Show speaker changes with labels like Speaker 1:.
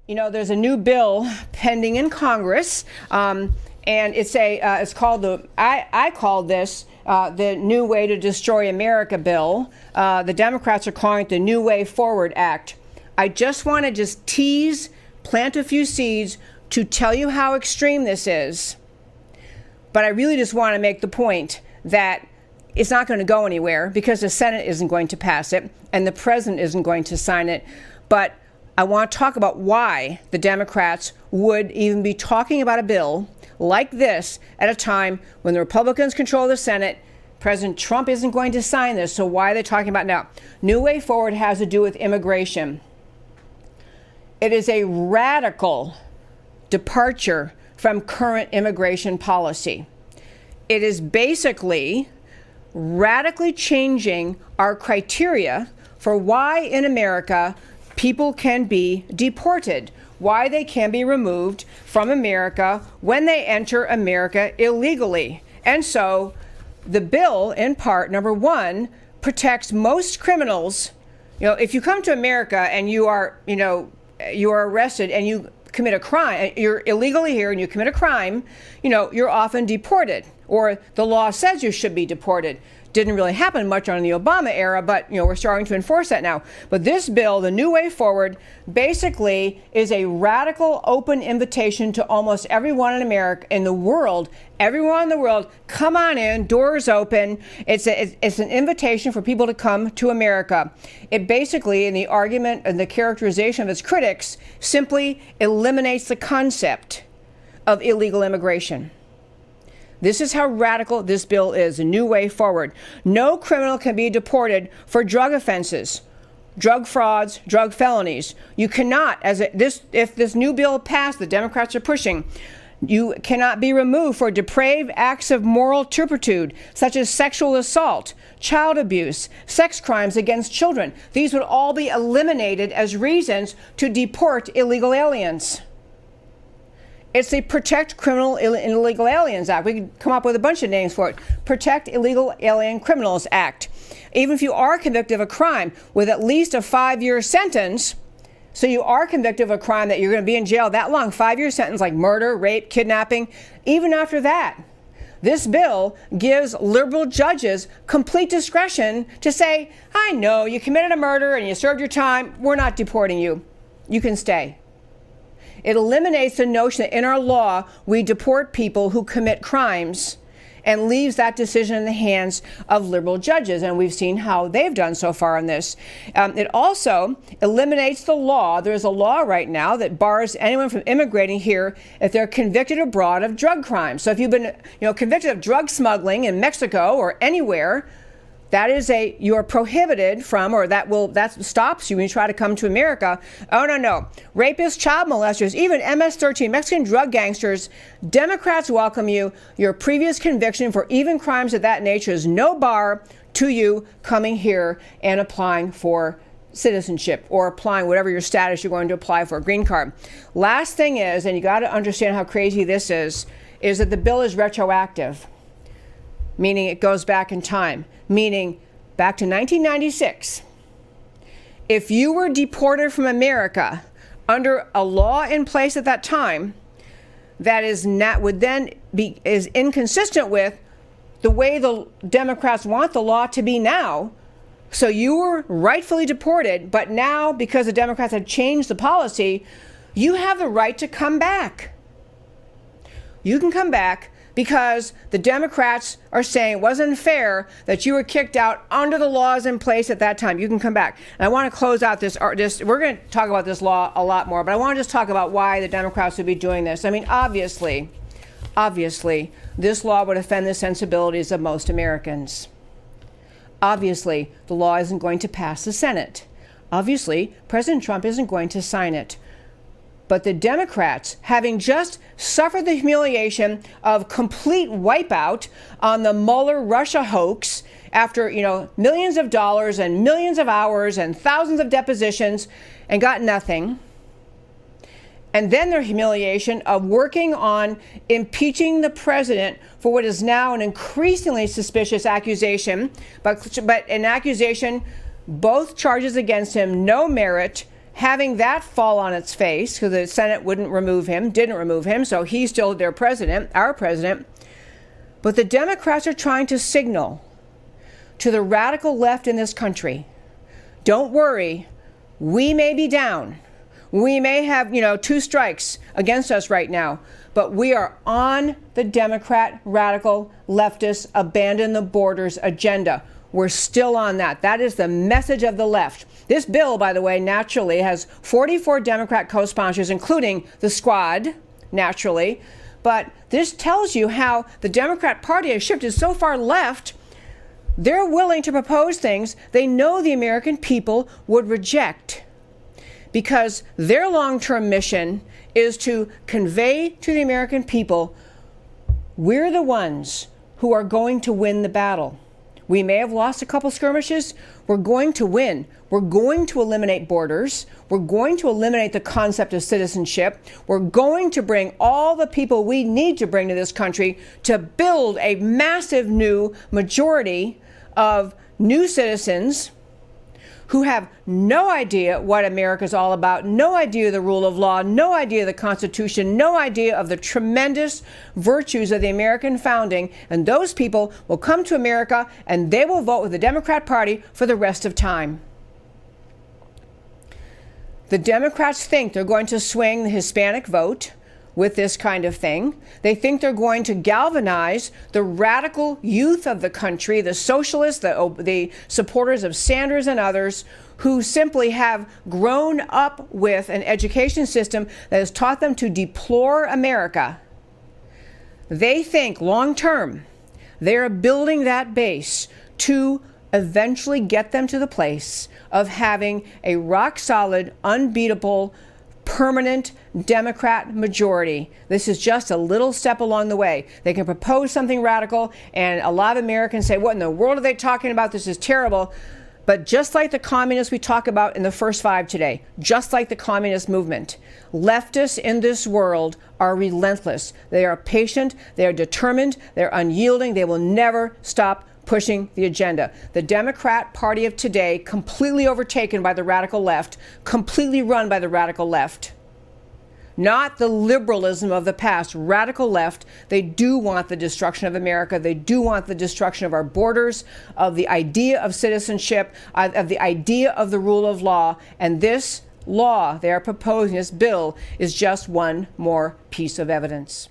Speaker 1: There's a new bill pending in Congress, and it's called I call this the New Way to Destroy America bill. The Democrats are calling it the New Way Forward Act. I just want to plant a few seeds to tell you how extreme this is. But I really just want to make the point that it's not going to go anywhere because the Senate isn't going to pass it and the president isn't going to sign it. But I want to talk about why the Democrats would even be talking about a bill like this at a time when the Republicans control the Senate. President Trump isn't going to sign this, so why are they talking about it now? New Way Forward has to do with immigration. It is a radical departure from current immigration policy. It is basically radically changing our criteria for why in America people can be deported, why they can be removed from America when they enter America illegally. And so the bill, in part, number one, protects most criminals. If you come to America and you are arrested and you commit a crime, you're illegally here and you commit a crime, you're often deported, or the law says you should be deported. Didn't really happen much on the Obama era, but we're starting to enforce that now. But this bill, the New Way Forward, basically is a radical open invitation to almost everyone in America, in the world, everyone in the world, come on in, doors open. It's an invitation for people to come to America. It basically, in the argument and the characterization of its critics, simply eliminates the concept of illegal immigration. This is how radical this bill is, a new way forward. No criminal can be deported for drug offenses, drug frauds, drug felonies. You cannot, if this new bill passed, the Democrats are pushing, you cannot be removed for depraved acts of moral turpitude, such as sexual assault, child abuse, sex crimes against children. These would all be eliminated as reasons to deport illegal aliens. It's the Protect Criminal and Illegal Aliens Act. We could come up with a bunch of names for it. Protect Illegal Alien Criminals Act. Even if you are convicted of a crime with at least a 5-year sentence, so you are convicted of a crime that you're going to be in jail that long, 5-year sentence like murder, rape, kidnapping, even after that, this bill gives liberal judges complete discretion to say, I know you committed a murder and you served your time. We're not deporting you. You can stay. It eliminates the notion that in our law, we deport people who commit crimes and leaves that decision in the hands of liberal judges. And we've seen how they've done so far on this. It also eliminates the law. There's a law right now that bars anyone from immigrating here if they're convicted abroad of drug crimes. So if you've been convicted of drug smuggling in Mexico or anywhere, you are prohibited from, or that stops you when you try to come to America. Oh, no. Rapists, child molesters, even MS-13, Mexican drug gangsters, Democrats welcome you. Your previous conviction for even crimes of that nature is no bar to you coming here and applying for citizenship or applying whatever your status you're going to apply for, a green card. Last thing is, and you got to understand how crazy this is that the bill is retroactive, meaning it goes back in time. Meaning back to 1996, if you were deported from America under a law in place at that time that is inconsistent with the way the Democrats want the law to be now, so you were rightfully deported, but now because the Democrats have changed the policy, you have the right to come back. You can come back because the Democrats are saying it wasn't fair that you were kicked out under the laws in place at that time. You can come back. And I want to close out this. We're going to talk about this law a lot more, but I want to just talk about why the Democrats would be doing this. I mean, obviously, this law would offend the sensibilities of most Americans. Obviously, the law isn't going to pass the Senate. Obviously, President Trump isn't going to sign it. But the Democrats, having just suffered the humiliation of complete wipeout on the Mueller-Russia hoax after, millions of dollars and millions of hours and thousands of depositions and got nothing, and then their humiliation of working on impeaching the president for what is now an increasingly suspicious accusation, but an accusation, both charges against him, no merit, having that fall on its face, because the Senate didn't remove him, so he's still their president, our president. But the Democrats are trying to signal to the radical left in this country, don't worry, we may be down. We may have, 2 strikes against us right now, but we are on the Democrat radical leftist abandon the borders agenda. We're still on that. That is the message of the left. This bill, by the way, naturally has 44 Democrat co-sponsors, including the Squad, naturally. But this tells you how the Democrat Party has shifted so far left, they're willing to propose things they know the American people would reject, because their long-term mission is to convey to the American people, we're the ones who are going to win the battle. We may have lost a couple skirmishes. We're going to win. We're going to eliminate borders. We're going to eliminate the concept of citizenship. We're going to bring all the people we need to bring to this country to build a massive new majority of new citizens who have no idea what America's all about, no idea of the rule of law, no idea of the Constitution, no idea of the tremendous virtues of the American founding. And those people will come to America and they will vote with the Democrat Party for the rest of time. The Democrats think they're going to swing the Hispanic vote with this kind of thing. They think they're going to galvanize the radical youth of the country, the socialists, the supporters of Sanders and others, who simply have grown up with an education system that has taught them to deplore America. They think long term they're building that base to eventually get them to the place of having a rock solid, unbeatable, permanent Democrat majority. This is just a little step along the way. They can propose something radical, and a lot of Americans say, what in the world are they talking about? This is terrible. But just like the communists we talk about in the first 5 today, just like the communist movement, leftists in this world are relentless. They are patient, they are determined, they're unyielding, they will never stop pushing the agenda. The Democrat Party of today, completely overtaken by the radical left, completely run by the radical left. Not the liberalism of the past, radical left. They do want the destruction of America. They do want the destruction of our borders, of the idea of citizenship, of the idea of the rule of law. And this law they are proposing, this bill, is just one more piece of evidence.